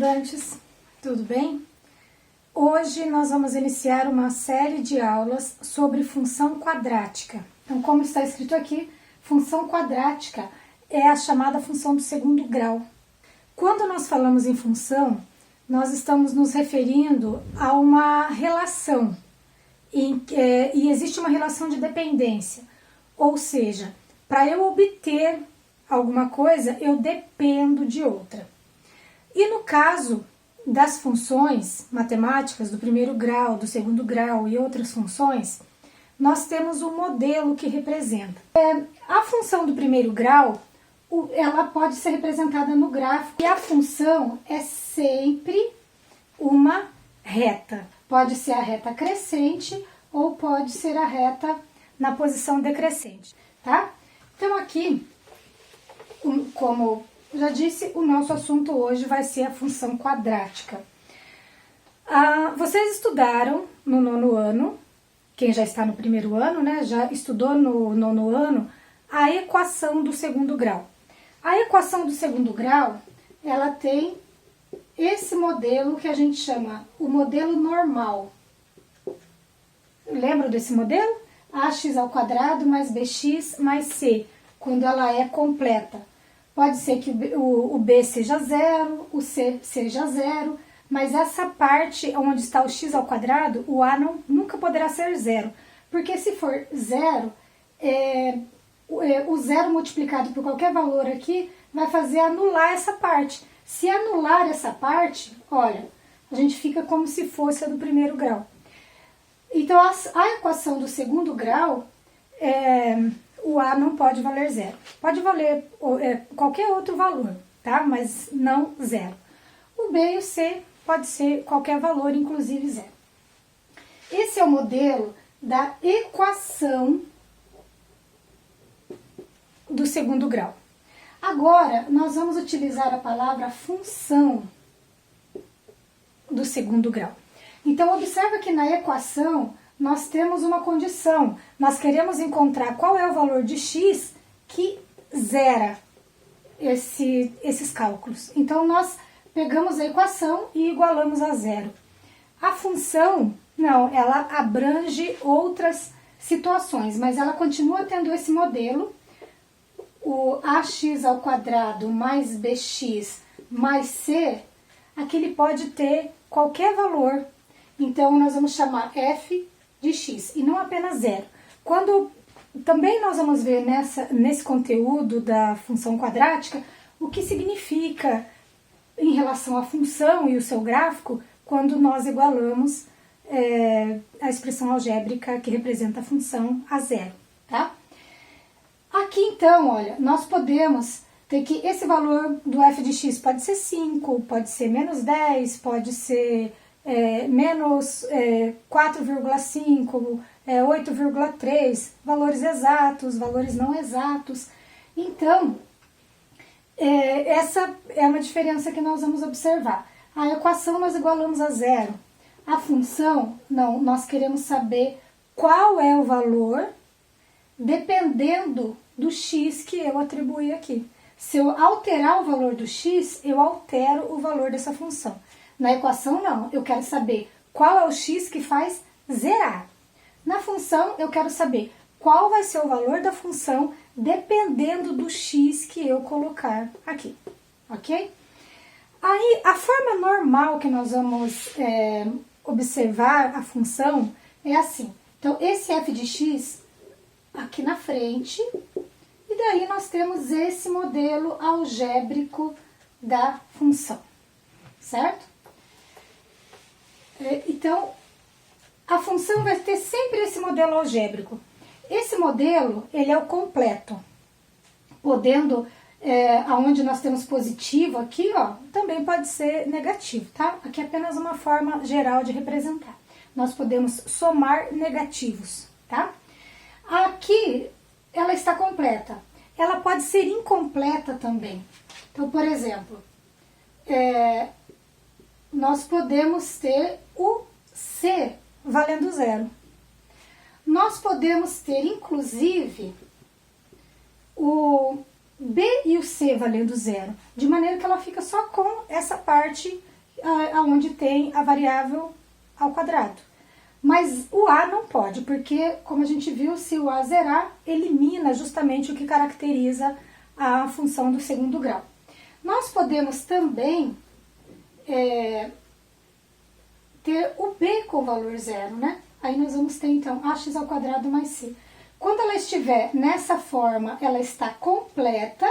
estudantes, tudo bem? Hoje nós vamos iniciar uma série de aulas sobre função quadrática. Então, como está escrito aqui, função quadrática é a chamada função do segundo grau. Quando nós falamos em função, nós estamos nos referindo a uma relação, e existe uma relação de dependência, ou seja, para eu obter alguma coisa, eu dependo de outra. E no caso das funções matemáticas do primeiro grau, do segundo grau e outras funções, nós temos um modelo que representa. A função do primeiro grau, ela pode ser representada no gráfico, e a função é sempre uma reta. Pode ser a reta crescente ou pode ser a reta na posição decrescente, tá? Então aqui, como já disse, o nosso assunto hoje vai ser a função quadrática. Vocês estudaram no nono ano, quem já está no primeiro ano, né, já estudou no nono ano, a equação do segundo grau. A equação do segundo grau, ela tem esse modelo que a gente chama o modelo normal. Lembra desse modelo? Ax² mais bx mais c, quando ela é completa. Pode ser que o b seja 0, o c seja 0, mas essa parte onde está o x², o a nunca poderá ser 0. Porque se for 0, o 0 multiplicado por qualquer valor aqui vai fazer anular essa parte. Se anular essa parte, olha, a gente fica como se fosse a do primeiro grau. Então, a equação do segundo grau, o a não pode valer 0. Pode valer qualquer outro valor, tá? Mas não 0. O b e o c pode ser qualquer valor, inclusive 0. Esse é o modelo da equação do segundo grau. Agora, nós vamos utilizar a palavra função do segundo grau. Então, observa que na equação nós temos uma condição. Nós queremos encontrar qual é o valor de x que zera esses cálculos. Então, nós pegamos a equação e igualamos a 0. A função, não, ela abrange outras situações, mas ela continua tendo esse modelo, o ax² mais bx mais c, aqui ele pode ter qualquer valor. Então, nós vamos chamar f de x, e não apenas 0. Também nós vamos ver nesse conteúdo da função quadrática o que significa em relação à função e o seu gráfico quando nós igualamos a expressão algébrica que representa a função a 0, tá? Aqui então, olha, nós podemos ter que esse valor do f de x pode ser 5, pode ser menos 10, pode ser menos 4,5, 8,3, valores exatos, valores não exatos. Então, essa é uma diferença que nós vamos observar. A equação nós igualamos a 0. A função, não, nós queremos saber qual é o valor dependendo do x que eu atribuí aqui. Se eu alterar o valor do x, eu altero o valor dessa função. Na equação, não. Eu quero saber qual é o x que faz zerar. Na função, eu quero saber qual vai ser o valor da função dependendo do x que eu colocar aqui. Ok? Aí, a forma normal que nós vamos observar a função é assim. Então, esse f de x aqui na frente, e daí nós temos esse modelo algébrico da função, certo? Então, a função vai ter sempre esse modelo algébrico. Esse modelo, ele é o completo, podendo, onde nós temos positivo aqui, ó, também pode ser negativo, tá? Aqui é apenas uma forma geral de representar. Nós podemos somar negativos, tá? Aqui, ela está completa. Ela pode ser incompleta também. Então, por exemplo, nós podemos ter o c valendo 0. Nós podemos ter, inclusive, o b e o c valendo 0, de maneira que ela fica só com essa parte onde tem a variável ao quadrado. Mas o A não pode, porque, como a gente viu, se o A zerar, elimina justamente o que caracteriza a função do segundo grau. Nós podemos também ter o B com valor zero, né? Aí nós vamos ter, então, ax ao quadrado mais c. Quando ela estiver nessa forma, ela está completa.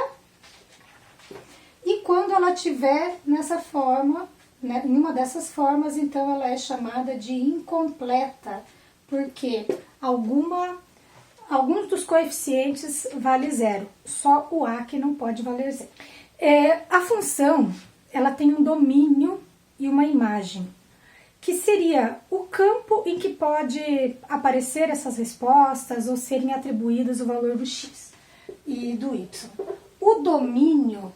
E quando ela estiver nessa forma, né, em uma dessas formas, então ela é chamada de incompleta, porque alguns dos coeficientes vale zero, só o A que não pode valer zero. A função, ela tem um domínio e uma imagem, que seria o campo em que pode aparecer essas respostas ou serem atribuídas o valor do x e do y. O domínio,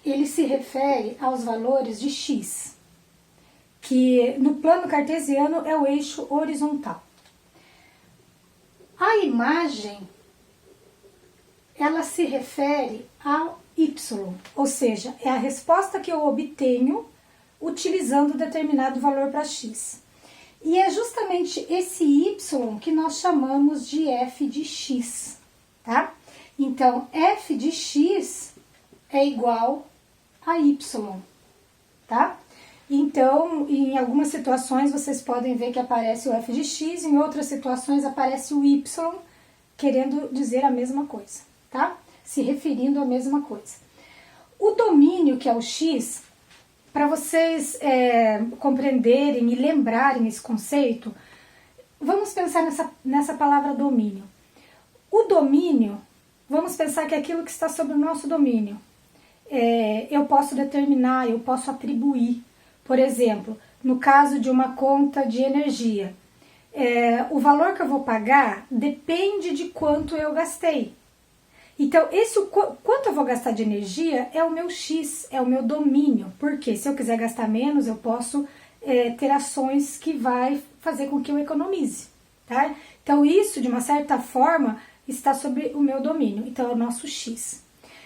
ele se refere aos valores de x, que no plano cartesiano é o eixo horizontal. A imagem, ela se refere ao y, ou seja, é a resposta que eu obtenho utilizando determinado valor para x. E é justamente esse y que nós chamamos de f de x, tá? Então, f de x é igual a y, tá? Então, em algumas situações vocês podem ver que aparece o f de x, em outras situações aparece o y, querendo dizer a mesma coisa, tá? Se referindo à mesma coisa. O domínio, que é o x, para vocês compreenderem e lembrarem esse conceito, vamos pensar nessa palavra domínio. O domínio, vamos pensar que é aquilo que está sob o nosso domínio. Eu posso determinar, eu posso atribuir. Por exemplo, no caso de uma conta de energia, o valor que eu vou pagar depende de quanto eu gastei. Então, quanto eu vou gastar de energia é o meu X, é o meu domínio. Porque se eu quiser gastar menos, eu posso ter ações que vai fazer com que eu economize. Tá? Então, isso, de uma certa forma, está sob o meu domínio. Então, é o nosso X.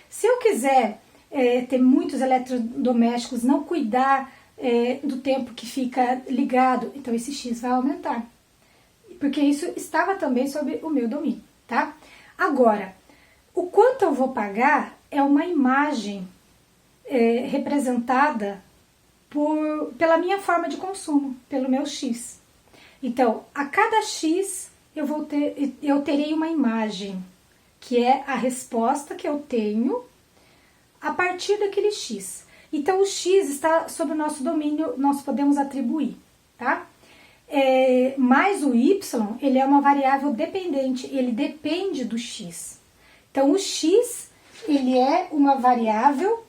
Se eu quiser ter muitos eletrodomésticos, não cuidar do tempo que fica ligado, então esse X vai aumentar. Porque isso estava também sob o meu domínio. Tá? Agora, o quanto eu vou pagar é uma imagem representada pela minha forma de consumo, pelo meu X. Então, a cada X eu terei uma imagem, que é a resposta que eu tenho a partir daquele X. Então, o X está sob o nosso domínio, nós podemos atribuir, tá? Mas o Y, ele é uma variável dependente, ele depende do X. Então, o x, ele é uma variável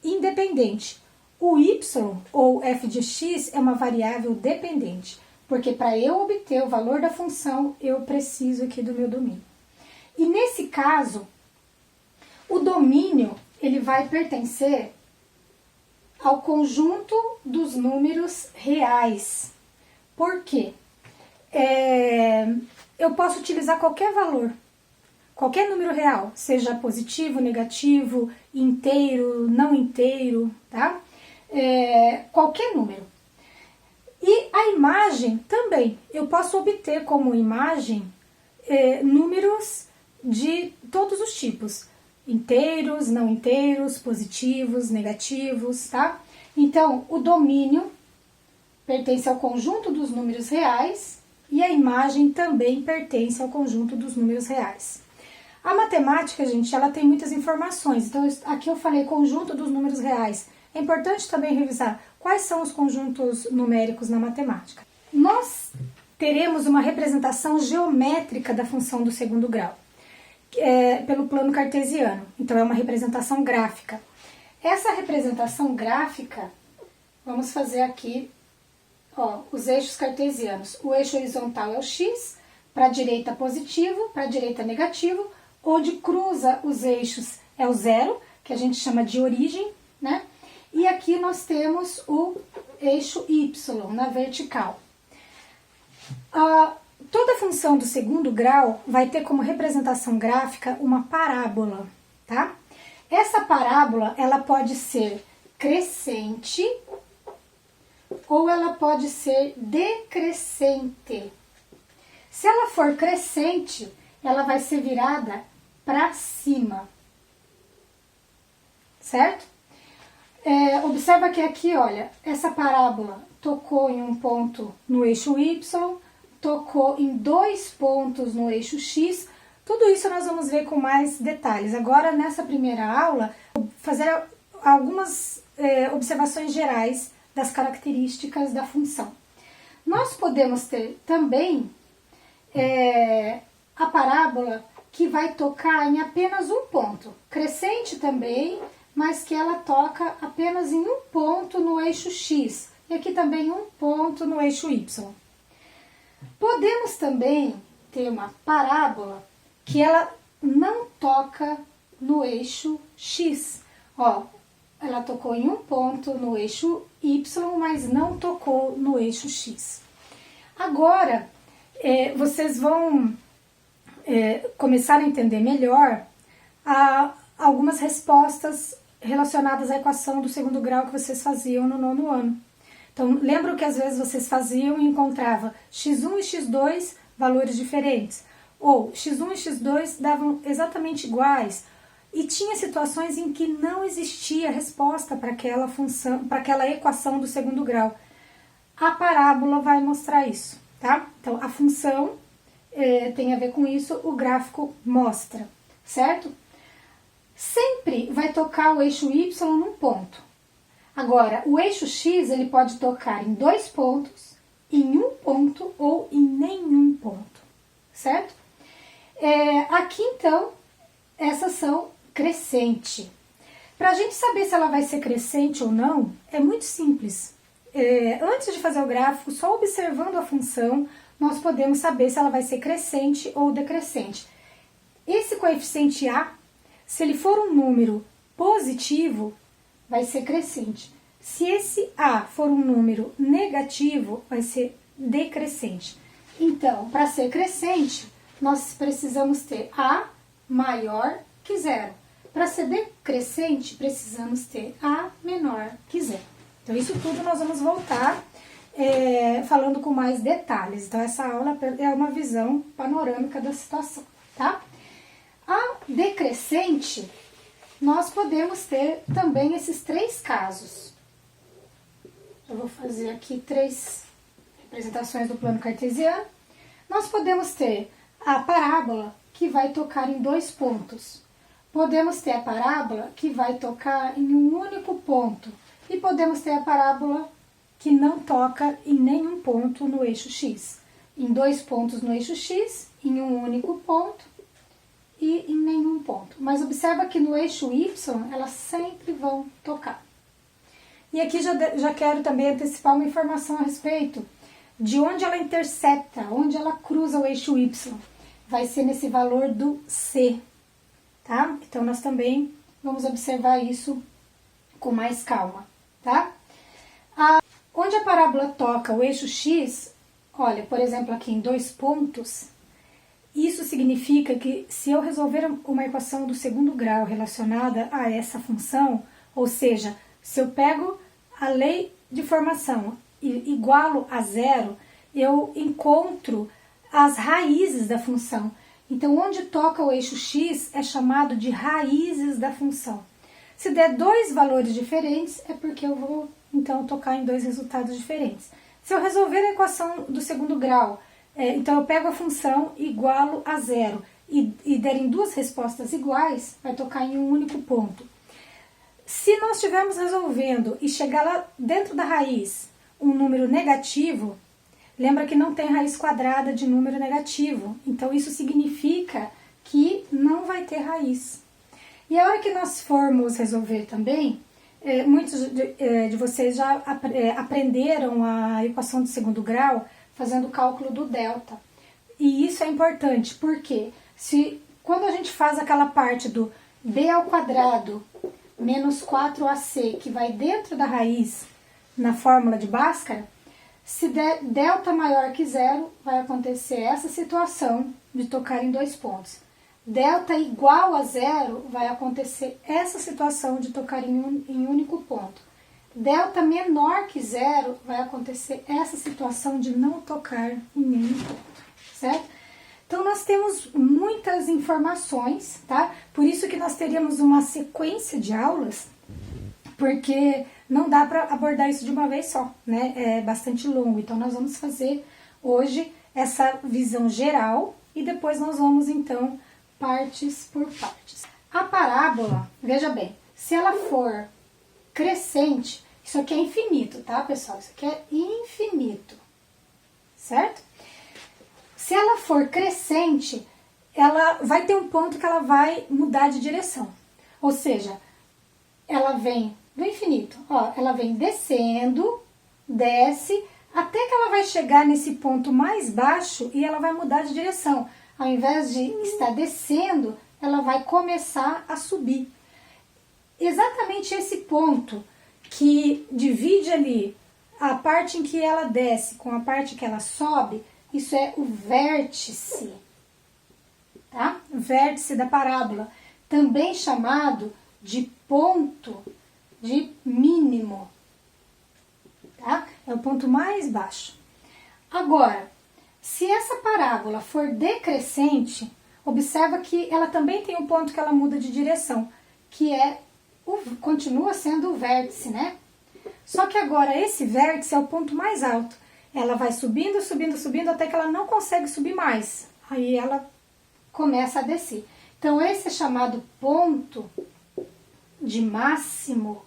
independente. O y, ou f de x, é uma variável dependente, porque para eu obter o valor da função, eu preciso aqui do meu domínio. E nesse caso, o domínio, ele vai pertencer ao conjunto dos números reais. Por quê? Eu posso utilizar qualquer valor. Qualquer número real, seja positivo, negativo, inteiro, não inteiro, tá? Qualquer número. E a imagem também. Eu posso obter como imagem números de todos os tipos. Inteiros, não inteiros, positivos, negativos, tá? Então, o domínio pertence ao conjunto dos números reais e a imagem também pertence ao conjunto dos números reais. A matemática, gente, ela tem muitas informações. Então, aqui eu falei conjunto dos números reais. É importante também revisar quais são os conjuntos numéricos na matemática. Nós teremos uma representação geométrica da função do segundo grau, pelo plano cartesiano. Então, é uma representação gráfica. Essa representação gráfica, vamos fazer aqui os eixos cartesianos. O eixo horizontal é o x, para a direita positivo, para a direita negativo. Onde cruza os eixos é o zero, que a gente chama de origem, né? E aqui nós temos o eixo y na vertical. Toda função do segundo grau vai ter como representação gráfica uma parábola, tá? Essa parábola, ela pode ser crescente ou ela pode ser decrescente. Se ela for crescente, ela vai ser virada para cima, certo? Observa que aqui, olha, essa parábola tocou em um ponto no eixo Y, tocou em 2 pontos no eixo X. Tudo isso nós vamos ver com mais detalhes. Agora, nessa primeira aula, vou fazer algumas observações gerais das características da função. Nós podemos ter também a parábola que vai tocar em apenas um ponto, crescente também, mas que ela toca apenas em um ponto no eixo X, e aqui também um ponto no eixo Y. Podemos também ter uma parábola que ela não toca no eixo X. Ó, ela tocou em um ponto no eixo Y, mas não tocou no eixo X. Agora, vocês vão começar a entender melhor algumas respostas relacionadas à equação do segundo grau que vocês faziam no 9º ano. Então, lembram que às vezes vocês faziam e encontravam x1 e x2 valores diferentes, ou x1 e x2 davam exatamente iguais, e tinha situações em que não existia resposta para aquela função, para aquela equação do segundo grau. A parábola vai mostrar isso, tá? Então, a função tem a ver com isso, o gráfico mostra, certo? Sempre vai tocar o eixo Y num ponto. Agora, o eixo X ele pode tocar em 2 pontos, em um ponto ou em nenhum ponto, certo? Aqui, então, essas são crescente. Para a gente saber se ela vai ser crescente ou não, é muito simples. Antes de fazer o gráfico, só observando a função, nós podemos saber se ela vai ser crescente ou decrescente. Esse coeficiente A, se ele for um número positivo, vai ser crescente. Se esse A for um número negativo, vai ser decrescente. Então, para ser crescente, nós precisamos ter A maior que zero. Para ser decrescente, precisamos ter A menor que zero. Então, isso tudo nós vamos voltar falando com mais detalhes. Então, essa aula é uma visão panorâmica da situação, tá? A decrescente, nós podemos ter também esses 3 casos. Eu vou fazer aqui 3 representações do plano cartesiano. Nós podemos ter a parábola que vai tocar em 2 pontos. Podemos ter a parábola que vai tocar em um único ponto. E podemos ter a parábola que não toca em nenhum ponto no eixo X. Em 2 pontos no eixo X, em um único ponto e em nenhum ponto. Mas observa que no eixo Y, elas sempre vão tocar. E aqui já quero também antecipar uma informação a respeito de onde ela intercepta, onde ela cruza o eixo Y. Vai ser nesse valor do C, tá? Então, nós também vamos observar isso com mais calma, tá? Onde a parábola toca o eixo X, olha, por exemplo, aqui em 2 pontos, isso significa que se eu resolver uma equação do segundo grau relacionada a essa função, ou seja, se eu pego a lei de formação e igualo a zero, eu encontro as raízes da função. Então, onde toca o eixo X é chamado de raízes da função. Se der 2 valores diferentes, é porque eu vou, então, tocar em 2 resultados diferentes. Se eu resolver a equação do segundo grau, então eu pego a função igualo a zero e derem 2 respostas iguais, vai tocar em um único ponto. Se nós estivermos resolvendo e chegar lá dentro da raiz um número negativo, lembra que não tem raiz quadrada de número negativo, então isso significa que não vai ter raiz. E a hora que nós formos resolver também, muitos de vocês já aprenderam a equação de segundo grau fazendo o cálculo do delta. E isso é importante, porque quando a gente faz aquela parte do b ao quadrado menos 4ac, que vai dentro da raiz na fórmula de Bhaskara, se der delta maior que zero, vai acontecer essa situação de tocar em 2 pontos. delta igual a zero, vai acontecer essa situação de tocar em um único ponto. Delta menor que zero, vai acontecer essa situação de não tocar em nenhum ponto, certo? Então, nós temos muitas informações, tá? Por isso que nós teríamos uma sequência de aulas, porque não dá para abordar isso de uma vez só, né? É bastante longo. Então, nós vamos fazer hoje essa visão geral e depois nós vamos, então, partes por partes. A parábola, veja bem, se ela for crescente, isso aqui é infinito, tá, pessoal? Isso aqui é infinito, certo? Se ela for crescente, ela vai ter um ponto que ela vai mudar de direção. Ou seja, ela vem do infinito, ó, ela vem descendo, desce, até que ela vai chegar nesse ponto mais baixo e ela vai mudar de direção. Ao invés de estar descendo, ela vai começar a subir. Exatamente esse ponto que divide ali a parte em que ela desce com a parte que ela sobe, isso é o vértice, tá? Vértice da parábola, também chamado de ponto de mínimo, tá? É o ponto mais baixo. Agora, se essa parábola for decrescente, observa que ela também tem um ponto que ela muda de direção, que é continua sendo o vértice, né? Só que agora esse vértice é o ponto mais alto. Ela vai subindo, subindo, subindo, até que ela não consegue subir mais. Aí ela começa a descer. Então, esse é chamado ponto de máximo.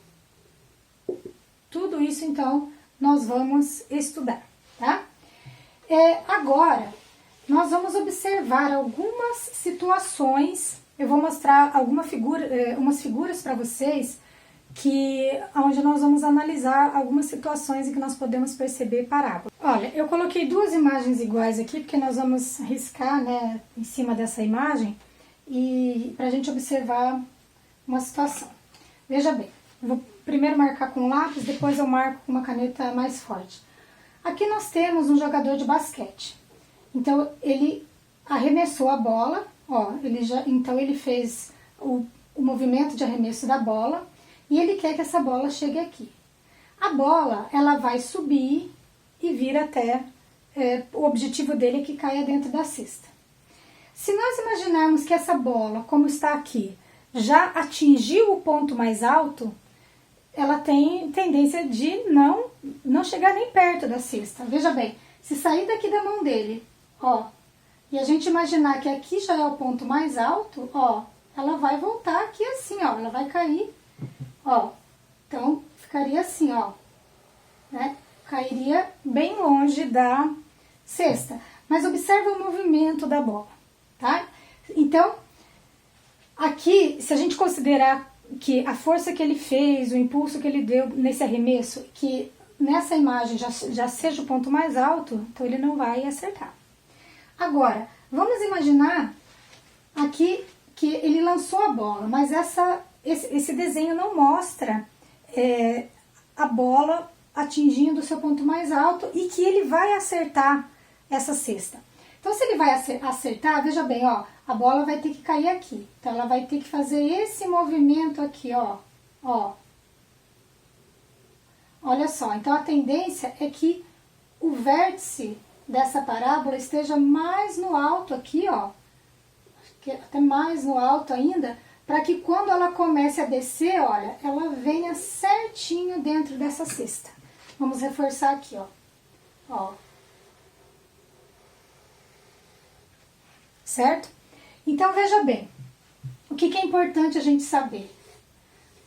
Tudo isso, então, nós vamos estudar, tá? Agora, nós vamos observar algumas situações. Eu vou mostrar umas figuras para vocês, onde nós vamos analisar algumas situações em que nós podemos perceber parábola. Olha, eu coloquei duas imagens iguais aqui, porque nós vamos riscar, né, em cima dessa imagem, e para a gente observar uma situação. Veja bem, eu vou primeiro marcar com lápis, depois eu marco com uma caneta mais forte. Aqui nós temos um jogador de basquete. Então, ele arremessou a bola, ó, então ele fez o movimento de arremesso da bola, e ele quer que essa bola chegue aqui. A bola, ela vai subir e vir até, o objetivo dele é que caia dentro da cesta. Se nós imaginarmos que essa bola, como está aqui, já atingiu o ponto mais alto, ela tem tendência de não chegar nem perto da cesta. Veja bem, se sair daqui da mão dele, ó, e a gente imaginar que aqui já é o ponto mais alto, ó, ela vai voltar aqui assim, ó, ela vai cair, ó, então ficaria assim, ó, né, cairia bem longe da cesta. Mas observa o movimento da bola, tá? Então, aqui, se a gente considerar que a força que ele fez, o impulso que ele deu nesse arremesso, que nessa imagem já seja o ponto mais alto, então ele não vai acertar. Agora, vamos imaginar aqui que ele lançou a bola, mas esse desenho não mostra a bola atingindo o seu ponto mais alto e que ele vai acertar essa cesta. Então, se ele vai acertar, veja bem, ó, a bola vai ter que cair aqui. Então, ela vai ter que fazer esse movimento aqui, ó. Olha só, então a tendência é que o vértice dessa parábola esteja mais no alto aqui, ó. Até mais no alto ainda, para que quando ela comece a descer, olha, ela venha certinho dentro dessa cesta. Vamos reforçar aqui, ó. Certo? Então, veja bem, o que é importante a gente saber?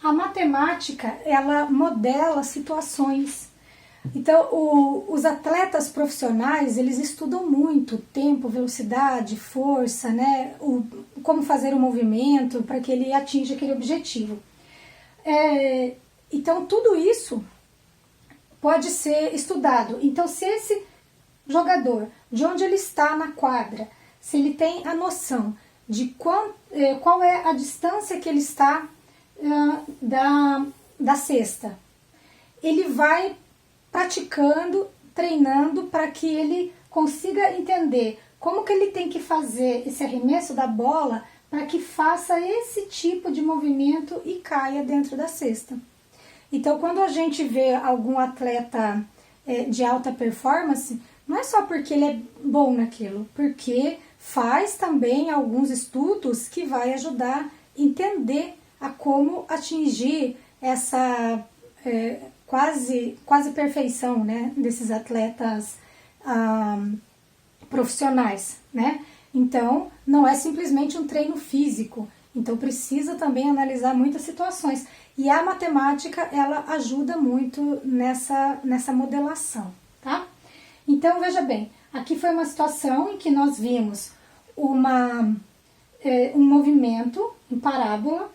A matemática, ela modela situações. Então, os atletas profissionais, eles estudam muito tempo, velocidade, força, né? Como fazer o movimento para que ele atinja aquele objetivo. Então, tudo isso pode ser estudado. Então, se esse jogador, de onde ele está na quadra, se ele tem a noção de qual é a distância que ele está da cesta, ele vai praticando, treinando para que ele consiga entender como que ele tem que fazer esse arremesso da bola para que faça esse tipo de movimento e caia dentro da cesta. Então, quando a gente vê algum atleta de alta performance, não é só porque ele é bom naquilo, porque faz também alguns estudos que vai ajudar a entender a como atingir essa quase perfeição, né, desses atletas profissionais, né? Então, não é simplesmente um treino físico, então precisa também analisar muitas situações. E a matemática, ela ajuda muito nessa modelação, tá? Então, veja bem, aqui foi uma situação em que nós vimos um movimento em parábola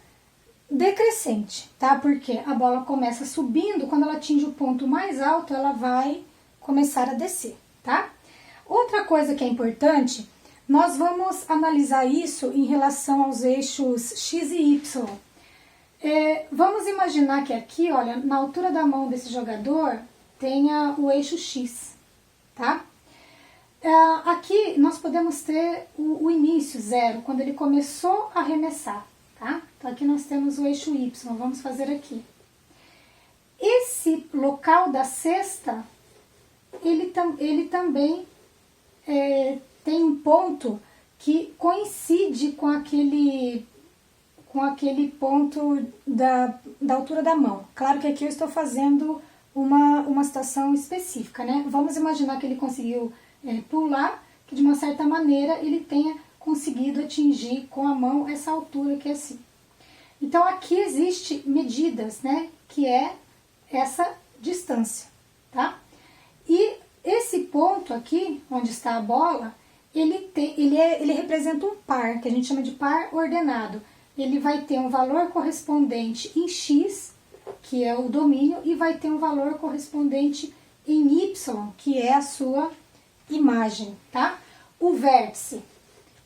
decrescente, tá? Porque a bola começa subindo, quando ela atinge o ponto mais alto, ela vai começar a descer, tá? Outra coisa que é importante, nós vamos analisar isso em relação aos eixos X e Y. Vamos imaginar que aqui, olha, na altura da mão desse jogador, tenha o eixo X, tá? Aqui nós podemos ter o início, 0, quando ele começou a arremessar, tá? Então aqui nós temos o eixo Y, vamos fazer aqui. Esse local da cesta, ele também tem um ponto que coincide com aquele ponto da altura da mão. Claro que aqui eu estou fazendo uma situação específica, né? Vamos imaginar que ele conseguiu pular, que de uma certa maneira ele tenha conseguido atingir com a mão essa altura que é assim. Então aqui existe medidas, né? Que é essa distância, tá? E esse ponto aqui, onde está a bola, ele representa um par, que a gente chama de par ordenado. Ele vai ter um valor correspondente em X, que é o domínio, e vai ter um valor correspondente em Y, que é a sua imagem, tá? O vértice,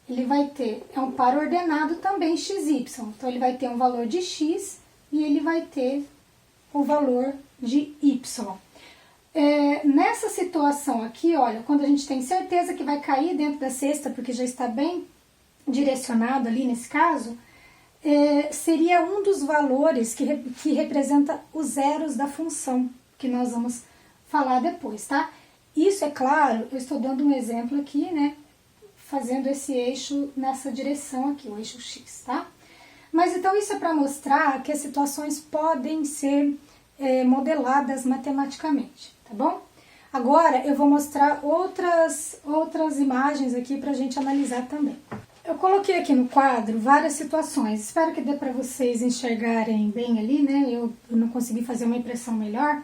ele vai ter, é um par ordenado também XY, então ele vai ter um valor de X e ele vai ter o valor de Y. Nessa situação aqui, olha, quando a gente tem certeza que vai cair dentro da cesta, porque já está bem direcionado ali nesse caso, seria um dos valores que representa os zeros da função, que nós vamos falar depois, tá? Isso, é claro, eu estou dando um exemplo aqui, né, fazendo esse eixo nessa direção aqui, o eixo X, tá? Mas então isso é para mostrar que as situações podem ser modeladas matematicamente, tá bom? Agora eu vou mostrar outras imagens aqui para a gente analisar também. Eu coloquei aqui no quadro várias situações, espero que dê para vocês enxergarem bem ali, né? Eu não consegui fazer uma impressão melhor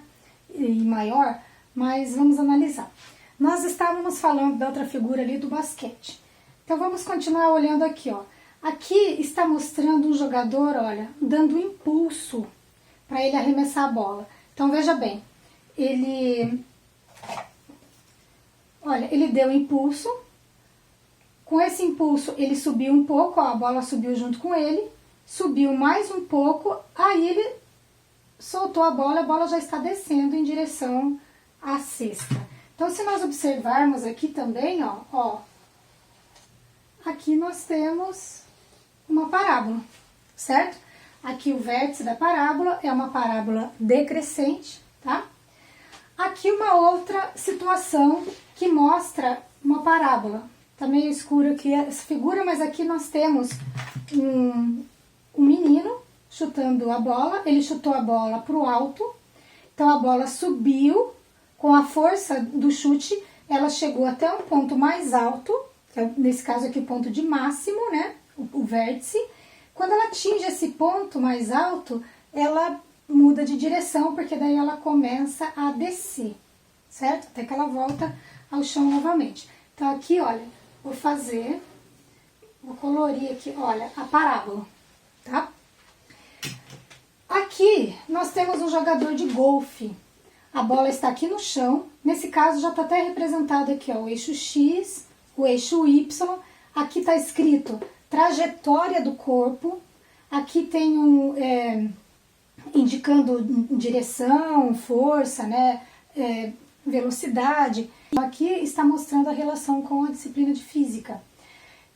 e maior, mas vamos analisar. Nós estávamos falando da outra figura ali do basquete. Então vamos continuar olhando aqui, ó. Aqui está mostrando um jogador, olha, dando impulso para ele arremessar a bola. Então veja bem, ele deu impulso. Com esse impulso ele subiu um pouco, ó, a bola subiu junto com ele, subiu mais um pouco, aí ele soltou a bola já está descendo em direção à cesta. Então se nós observarmos aqui também, ó, aqui nós temos uma parábola, certo? Aqui o vértice da parábola é uma parábola decrescente, tá? Aqui uma outra situação que mostra uma parábola. Tá meio escuro aqui essa figura, mas aqui nós temos um menino chutando a bola. Ele chutou a bola para o alto, então a bola subiu com a força do chute, ela chegou até um ponto mais alto, que é, nesse caso aqui o ponto de máximo, né, o vértice. Quando ela atinge esse ponto mais alto, ela muda de direção, porque daí ela começa a descer, certo? Até que ela volta ao chão novamente. Então aqui, olha, vou colorir aqui, olha, a parábola, tá? Aqui nós temos um jogador de golfe. A bola está aqui no chão, nesse caso já está até representado aqui, ó, o eixo X, o eixo Y, aqui está escrito trajetória do corpo, aqui tem indicando direção, força, né, velocidade. Aqui está mostrando a relação com a disciplina de física.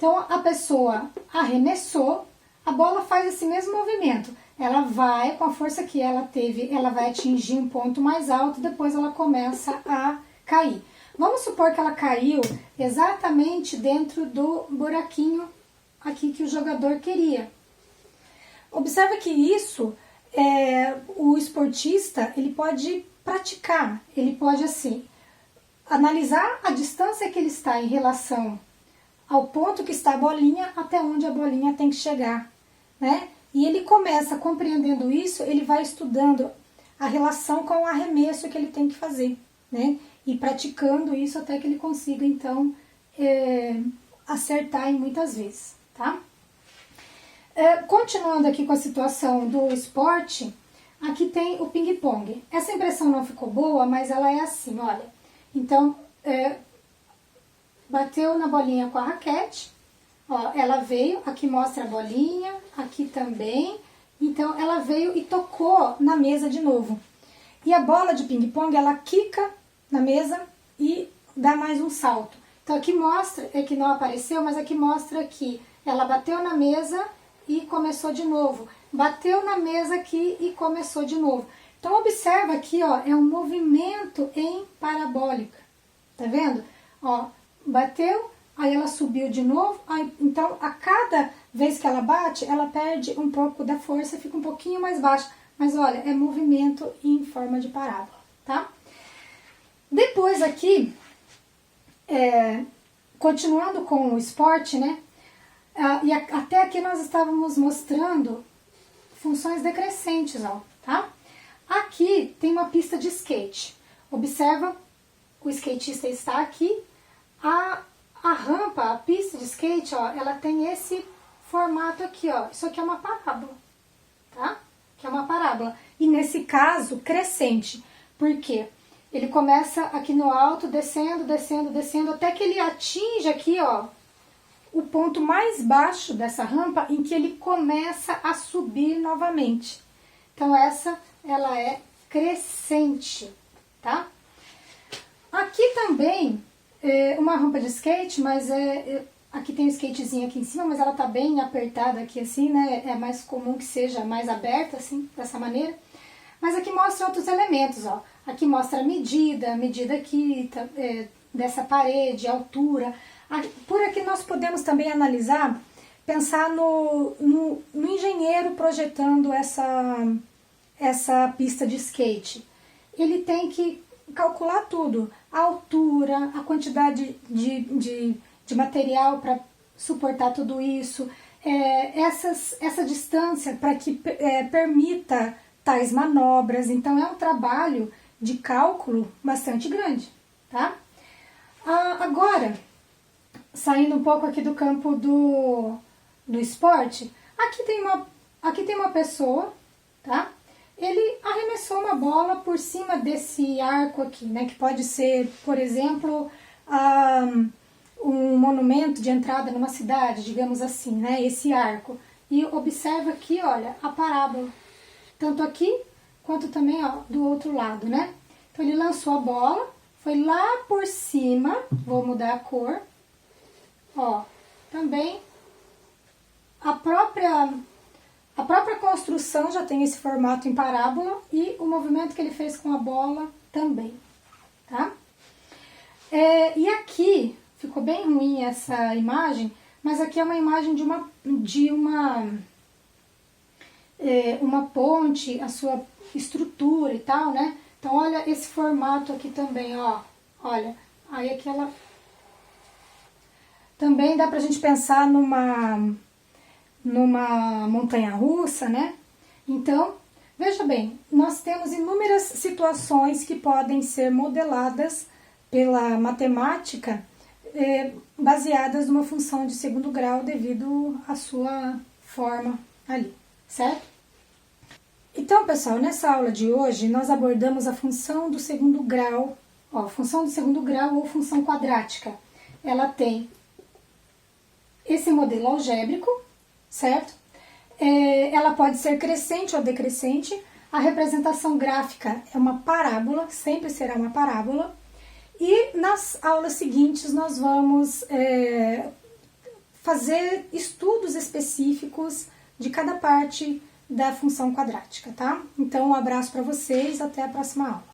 Então, a pessoa arremessou, a bola faz esse mesmo movimento. Ela vai, com a força que ela teve, ela vai atingir um ponto mais alto, depois ela começa a cair. Vamos supor que ela caiu exatamente dentro do buraquinho aqui que o jogador queria. Observa que isso, o esportista, ele pode praticar, ele pode, assim, analisar a distância que ele está em relação ao ponto que está a bolinha, até onde a bolinha tem que chegar, né? E ele começa compreendendo isso, ele vai estudando a relação com o arremesso que ele tem que fazer, né? E praticando isso até que ele consiga, então, acertar em muitas vezes, tá? Continuando aqui com a situação do esporte, aqui tem o ping-pong. Essa impressão não ficou boa, mas ela é assim, olha. Então, bateu na bolinha com a raquete, ó, ela veio, aqui mostra a bolinha, aqui também, então ela veio e tocou na mesa de novo. E a bola de ping-pong, ela quica na mesa e dá mais um salto. Então aqui mostra, que não apareceu, mas aqui mostra que ela bateu na mesa e começou de novo. Bateu na mesa aqui e começou de novo. Então observa aqui, ó, é um movimento em parabólica, tá vendo? Ó, bateu, aí ela subiu de novo, aí, então a cada vez que ela bate, ela perde um pouco da força, fica um pouquinho mais baixa. Mas olha, é movimento em forma de parábola, tá? Depois aqui, continuando com o esporte, né? E até aqui nós estávamos mostrando funções decrescentes, ó, tá? Aqui tem uma pista de skate. Observa, o skatista está aqui. A rampa, a pista de skate, ó, ela tem esse formato aqui, ó. Isso aqui é uma parábola, tá? Que é uma parábola. E nesse caso, crescente. Por quê? Ele começa aqui no alto, descendo, descendo, descendo, até que ele atinge aqui, ó, o ponto mais baixo dessa rampa, em que ele começa a subir novamente. Então essa, ela é crescente, tá? Aqui também, uma rampa de skate, mas aqui tem um skatezinho aqui em cima, mas ela tá bem apertada aqui assim, né? É mais comum que seja mais aberta assim, dessa maneira. Mas aqui mostra outros elementos, ó. Aqui mostra a medida aqui dessa parede, a altura. Por aqui nós podemos também analisar, pensar no engenheiro projetando essa pista de skate. Ele tem que calcular tudo, a altura, a quantidade de material para suportar tudo isso, essa distância para que permita tais manobras. Então é um trabalho de cálculo bastante grande, tá? Agora, saindo um pouco aqui do campo do esporte, aqui tem uma pessoa, tá? Ele arremessou uma bola por cima desse arco aqui, né? Que pode ser, por exemplo, um monumento de entrada numa cidade, digamos assim, né? Esse arco. E observa aqui, olha, a parábola. Tanto aqui, quanto também, ó, do outro lado, né? Então ele lançou a bola, foi lá por cima, vou mudar a cor, ó, também a própria construção já tem esse formato em parábola e o movimento que ele fez com a bola também, tá? E aqui, ficou bem ruim essa imagem, mas aqui é uma imagem de uma ponte, a sua estrutura e tal, né? Então olha esse formato aqui também, ó, olha, aí aqui ela... Também dá pra gente pensar numa montanha-russa, né? Então, veja bem, nós temos inúmeras situações que podem ser modeladas pela matemática, baseadas numa função de segundo grau devido à sua forma ali, certo? Então, pessoal, nessa aula de hoje nós abordamos a função do segundo grau, ó, função do segundo grau ou função quadrática. Ela tem esse modelo algébrico, certo? Ela pode ser crescente ou decrescente. A representação gráfica é uma parábola, sempre será uma parábola. E nas aulas seguintes nós vamos fazer estudos específicos de cada parte da função quadrática, tá? Então, um abraço para vocês, até a próxima aula.